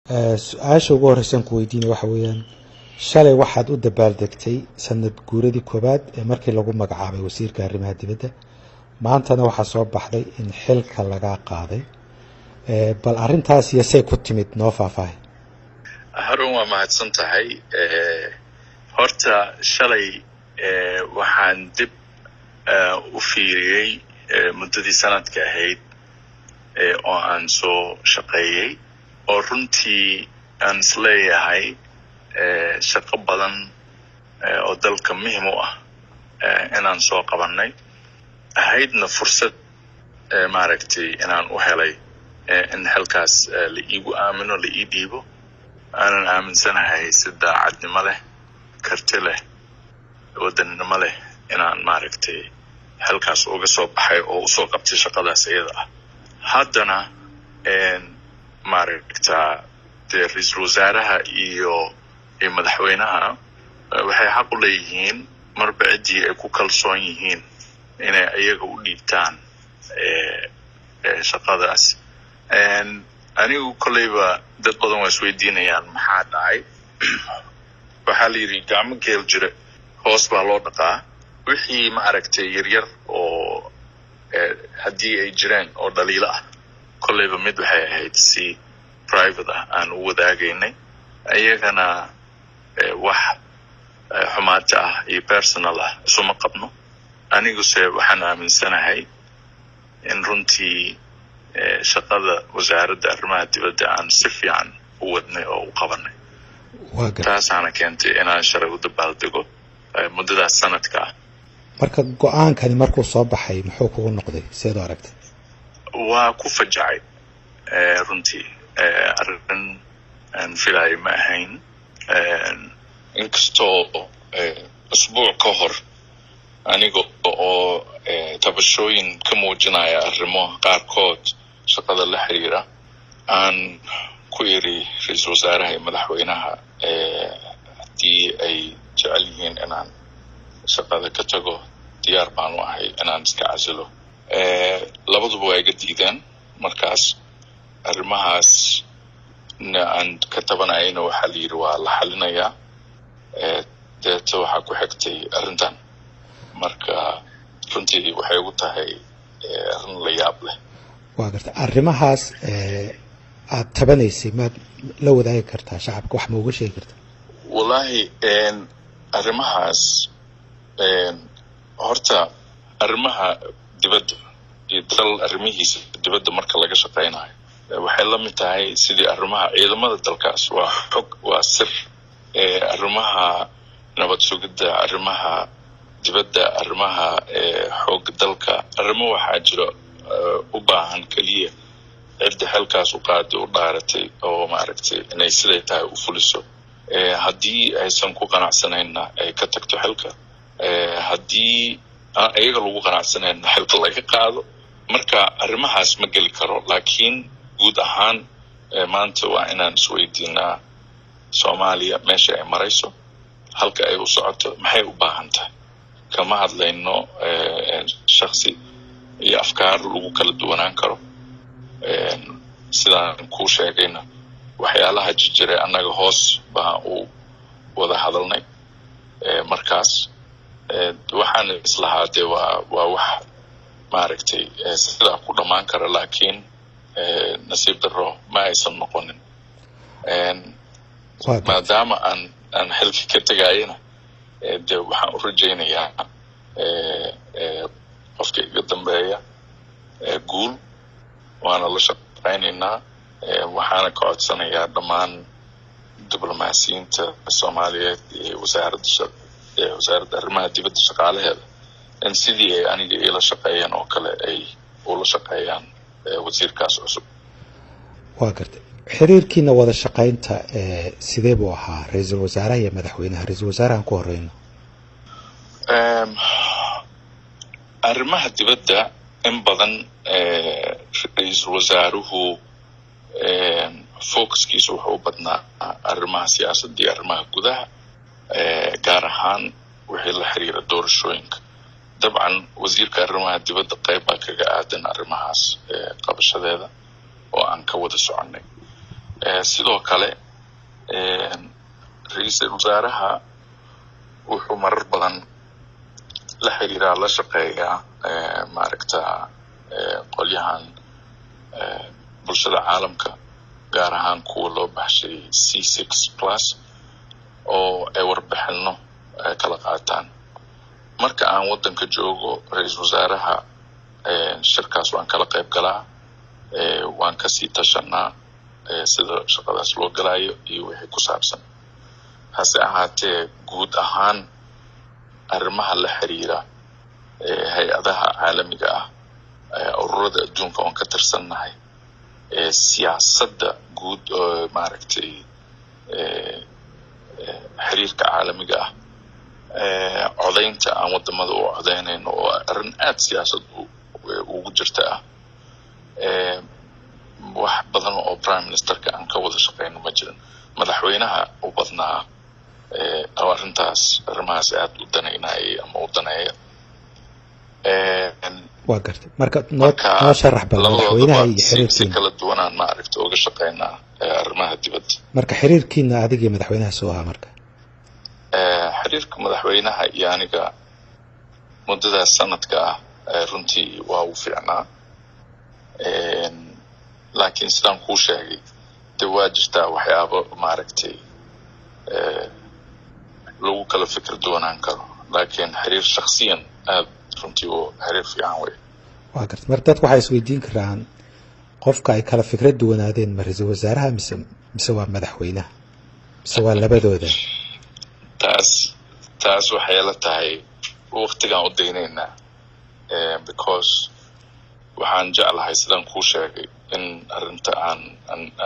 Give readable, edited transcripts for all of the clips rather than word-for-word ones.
su-aasha ugu horreysan ku weydiina waxa weeyaan shalay waxaad u dabaaldegtay sanad guuradii koowaad ee markii lagu magacaabay wasiirka arrimaha dibadda maantana waxaa soo baxday in xilka lagaa qaaday bal arrintaas iyo say ku timid noo faahfaahay. harun waa mahadsan tahay. horta shalay waxaan dib u fiiriyey muddadii sanadka ahayd oo aan soo shaqeeyey oo runtii aan isleeyahay shaqo badan oo dalka muhiim u ah inaan soo qabanay ahaydna fursad maaragtay inaan u helay in halkaas la iigu aamino la ii dhiibo aanan aaminsanahay si daacadnimo leh karti leh wadannimo leh inaan maaragtay halkaas uga soo baxay oo usoo qabtay shaqadaas iyada ah. haddana maaragtaa dee ra-iisul wasaaraha iyo madaxweynaha waxay xaq u leeyihiin marba ciddii ay ku kalsoon yihiin inay iyaga u dhiibtaan shaqadaas. anigu kolleyba dad badan waa isweydiinayaan maxaa dhacay. waxaa la yidhi gacmo geel jire hoos baa loo dhaqaa. wixii maaragtay yaryar oo haddii ay jireen oo dhaliilo ah kolleyba mid waxay ahayd si private ah aan u wadaagaynay iyagana wax xumaata ah iyo personal ah isuma qabno. aniguse waxaan aaminsanahay in runtii shaqada wasaaradda arrimaha dibadda aan si fiican u wadnay oo u qabanay. taasaana keentay inaan shalay u dabaaldego muddadaas sanadka ah. marka go-aankani markuu soo baxay muxuu kugu noqday seed u aragtay? waa ku fajacay runtii arrin aan filayo ma ahayn. inkastoo usbuuc ka hor aniga oo tabashooyin ka muujinaya arrimo qaarkood shaqada la xiriira aan ku iri ra-iisul wasaaraha iyo madaxweynaha haddii ay jecel yihiin inaan shaqada ka tago diyaar baan u ahay inaan iska casilo. labaduba waa iga diideen. markaas arrimahaas aan ka tabanayana waxaa la yidhi waa la xalinayaa. deeta waxaa ku xigtay arrintan. marka runtii waxay ugu tahay arrin la yaab leh. waa garta arrimahaas aad tabanaysay maad la wadaagi kartaa shacabka wax ma uga sheegi kartaa? wallaahi arrimahaas horta arrimaha dibadda iyo dal arrimihiisa dibadda marka laga shaqaynayo waxay la mid tahay sidii arrimaha ciidamada dalkaas waa xog waa sir. arrimaha nabad sugidda arrimaha dibadda arrimaha xoog dalka arrimo waxaa jiro u baahan keliya cidda xilkaas u qaaday u dhaaratay oo maaragtay inay siday tahay u fuliso. haddii aysan ku qanacsanayna ay ka tagto xilka. haddii aan iyaga lagu qanacsanayna xilka laga qaado. marka arrimahaas ma geli karo. laakiin guud ahaan maanta waa inaan isweydiinaa soomaaliya meesha ay marayso halka ay u socoto maxay u baahan tahay. kama hadlayno shaksi iyo afkaar lagu kala duwanaan karo. sidaan kuu sheegayna waxyaalaha jijire annaga hoos baan u wada hadalnay. markaas waxaan islahaa dee waa wax maaragtay sidaa ku dhammaan kara laakiin nasiib darro ma aysan noqonin. maadaama aan xilka ka tegayana dee waxaan u rajaynayaa qofka iga dambeeya guul waana la shaqaynaynaa. waxaana ka codsanayaa dhammaan diblomaasiyiinta soomaaliyeed iyo wasaaradda arrimaha dibadda shaqaalaheeda in sidii ay aniga iila shaqeeyeen oo kale ay ula shaqeeyaan wasiirkaas cusub. waa gartay xiriirkiina wada shaqaynta sidee buu ahaa ra-iisul wasaaraha iyo madaxweynaha? ra-iisul wasaarahan ku horeyno. arrimaha dibadda in badan ra-iisul wasaaruhu focuskiisa wuxuu u badnaa arrimaha siyaasadda iyo arrimaha gudaha gaar ahaan wixii la xiriira doorashooyinka. dabcan wasiirka arrimaha dibadda qayb baa kaga aadan arrimahaas qabashadeeda oo aan ka wada soconay. sidoo kale ra-iisul wasaaraha wuxuu marar badan la xiriiraa la shaqeeyaa maaragta qolyahan bulshada caalamka gaar ahaan kuwa loo baxshay C6+ oo ay warbixino kala qaataan. Marka aan wadanka joogo ra-iisul wasaaraha shirkaas waan kala qayb galaa, waan kasii tashanaa sida shaqadaas loo galaayo iyo wixii ku saabsan. hase ahaatee guud ahaan arrimaha la xiriira hay-adaha caalamiga ah, ururada adduunka oon ka tirsannahay, siyaasadda guud oo maaragtay xiriirka caalamiga ah, codaynta aan wadamada u codaynayno oo arrin aad siyaasad ugu jirta ah, wax badan oo prime ministerka aan ka wada shaqeyno ma jirin. madaxweynaha u badnaa arrimahaas aad u danaynayay ama u daneeya. waa gartay. marka noo sharax bal madaxweynaha iyo xiriirkiina si kala duwanaan maaragta uga shaqeynaa arrimaha dibadda. marka xiriirkiina adiga iyo madaxweynaha soo ahaa marka? xiriirka madaxweynaha iyo aniga muddadaas sanadka ah runtii waa u fiicnaa, laakiin sidaan kuu sheegay de waa jirtaa waxyaabo maaragtay lagu kala fikir doonaan karo, laakiin xiriir shakhsiyan aad runtii oo xiriir fiican wey. waa gartay. marka dadku waxay isweydiin karaan qofka ay kala fikrad duwanaadeen ma ra-iisul wasaaraha mise waa madaxweynaha mise waa labadooda? taas waxay la tahay waqtigaan u daynaynaa, because waxaan jeclahay sidaan kuu sheegay in arrinta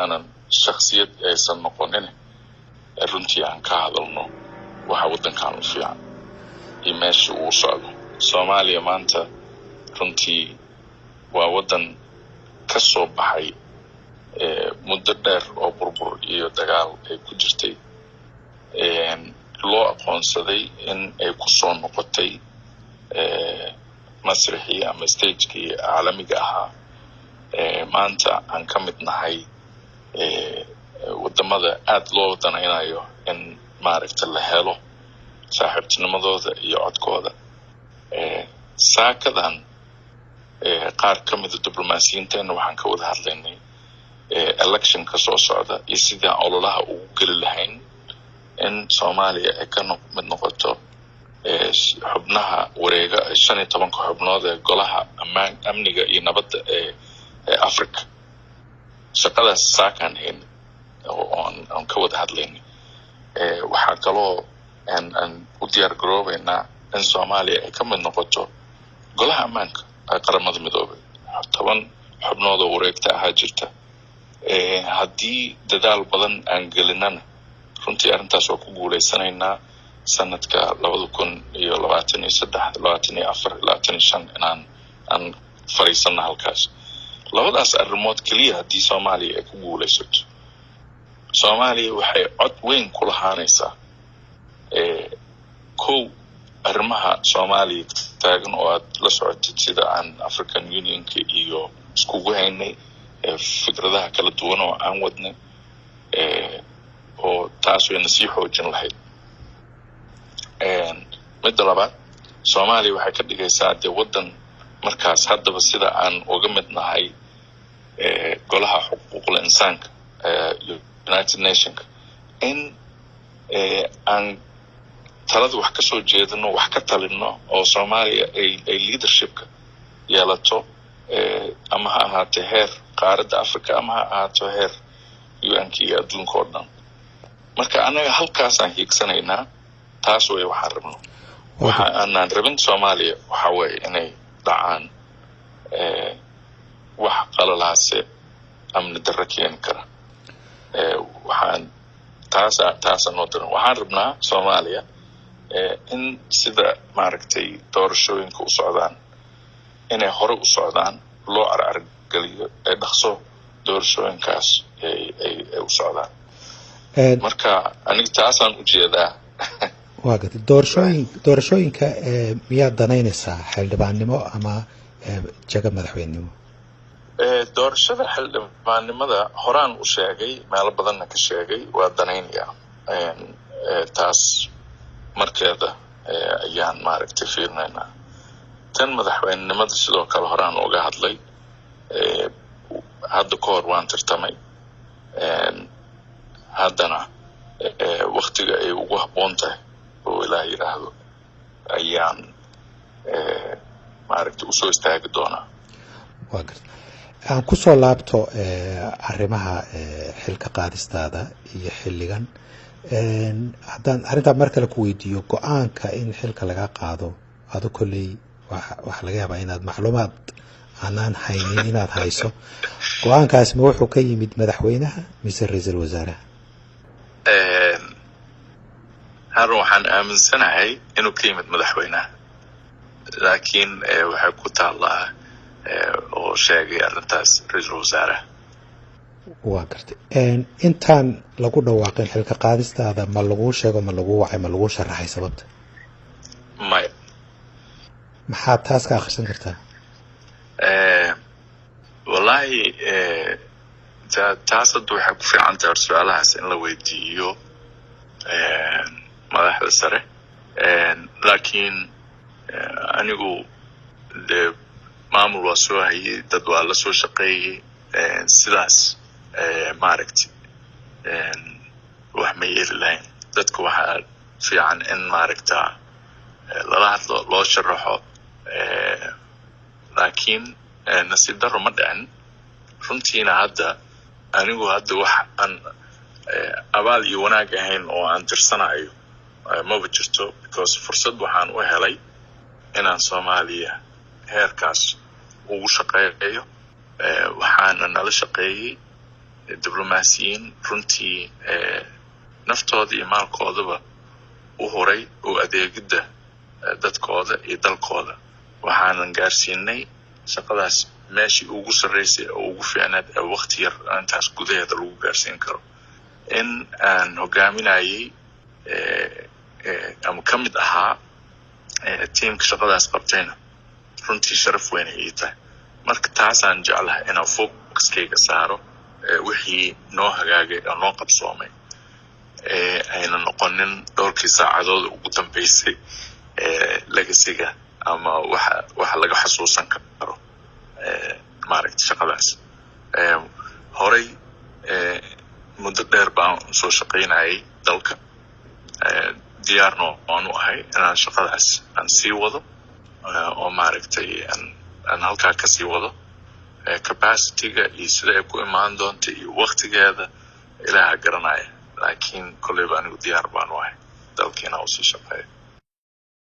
aanan shakhsiyad aysan noqonin, runtii aan ka hadalno waxa waddankan u fiican iyo meesha uu socdo. Soomaaliya maanta runtii waa waddan ka soo baxay muddo dheer oo burbur iyo dagaal ay ku jirtay, loo aqoonsaday in ay ku soo noqotay masrixii ama stagekii caalamiga ahaa. maanta aan ka mid nahay wadamada aad loo danaynayo in maaragta la helo saaxiibtinimadooda iyo codkooda. saakadan qaar ka mida diblomaasiyiinteena waxaan ka wada hadlaynay electionka soo socda iyo sidii aan ololaha ugu geli lahayn in Soomaaliya ay ka mid noqoto xubnaha wareega 15 xubnood ee golaha amniga iyo nabadda ee Africa. shaqadaas saakan hayn oo aan ka wada hadlaynay. waxaa kaloo aan u diyaar garoobaynaa in Soomaaliya ay ka mid noqoto golaha ammaanka ee qaramada midoobay. 10 xubnood oo wareegta ahaa jirta. haddii dadaal badan aan gelinana runtii arrintaas waa ku guuleysanaynaa sanadka 2023, 24, 25 inaan fariisano halkaas. labadaas arrimood keliya haddii Soomaaliya ay ku guuleysato, Soomaaliya waxay cod weyn ku lahaanaysaa kow arrimaha Soomaaliya taagan oo aad la socotid sida aan African Unionka iyo iskugu haynay fikradaha kala duwan oo aan wadnay, oo taas wayna sii xoojin lahayd. midda labaad, Soomaaliya waxay ka dhigaysaa dee waddan markaas haddaba sida aan uga mid nahay golaha xuquuqul insaanka United Nationka in aan talada wax ka soo jeedino, wax ka talino oo Soomaaliya ay leadershipka yeelato, ama ha ahaatee heer qaaradda Afrika ama ha ahaato heer UN iyo adduunka oo dhan. marka anaga halkaasaan hiigsanaynaa. taas way waxaan rabno. waxa aanan rabin Soomaaliya waxa weeye inay dhacaan wax qalalaase amni darro keeni kara. waxaan taasa noo diran. waxaan rabnaa Soomaaliya in sida maaragtay doorashooyinka u socdaan inay hore u socdaan, loo argeliyo ee dhaqso doorashooyinkaas ay u socdaan. marka aniga taasaan u jeedaa. waa gartay. doorashooyinka miyaad danaynaysaa xildhibaannimo ama jaga madaxweynenimo? doorashada xildhibaannimada horaan u sheegay meelo badanna ka sheegay waa danaynaya taas markeeda ayaan maaragtay fiirinaynaa tan madaxweynenimada sidoo kale horaan uga hadlay hadda ka hor waan tartamay haddana waktiga ay ugu habboon tahay oo ilaah yidhaahdo ayaan maaragtay usoo istaagi doonaa. waa garta aan kusoo laabto arrimaha xilka qaadistaada iyo xilligan haddaan arrintaa mar kale ku weydiiyo go-aanka in xilka laga qaado ado kolley waxaa laga yaabaa inaad macluumaad aanaan haynin inaad hayso go-aankaas ma wuxuu ka yimid madaxweynaha mise ra-iisul wasaaraha? harun waxaan aaminsanahay inuu ka yimid madaxweynaha laakiin waxay ku taallaa oo sheegay arrintaas ra-iisul wasaaraha. waa gartay intaan lagu dhawaaqin xilka qaadistaada ma laguu sheego ma laguu wacay ma laguu sharaxay sababta? maya. maxaad taas ka akhrisan kartaa? wallaahi taas hadda waxay ku fiican tahay su-aalahaas in la weydiiyo madaxda sare laakiin anigu de maamul waa soo hayay dad waa la soo shaqeeyey sidaas maaragtay wax ma yeeli lahayn. dadka waxaa fiican in maaragta lala hadlo loo sharaxo laakiin nasiib daro ma dhicin runtiina hadda anigu hadda wax aan abaal iyo wanaag ahayn oo aan tirsanayo maba jirto because fursad waxaan u helay inaan Soomaaliya heerkaas ugu shaqeeyo waxaana nala shaqeeyey diblomaasiyiin runtii naftooda iyo maalkoodaba u horay oo adeegida dadkooda iyo dalkooda waxaanan gaarsiinay shaqadaas meeshii ugu sarreysay oo ugu fiicnayd ee waqti yar intaas gudaheeda lagu gaarsiin karo. in aan hogaaminayay ama ka mid ahaa tiimka shaqadaas qabtayna runtii sharaf weyn ay tahay. marka taasaan jeclahay inaan focuskayga saaro wixii noo hagaagay oo noo qabsoomay ayna noqonin dhowrkii saacadood ugu dambeysay legasiga ama waxa laga xasuusan karo maaragtay shaqadaas. horay muddo dheer baan soo shaqaynayay dalka diyaarno aan u ahay inaan shaqadaas aan sii wado oo maaragtay aan halkaa ka sii wado capacity-ga iyo sida ay ku imaan doonta iyo waqtigeeda ilaaha garanaya laakiin kolleyba anigu diyaar baan u ahay dalkiina u sii shaqeeyo.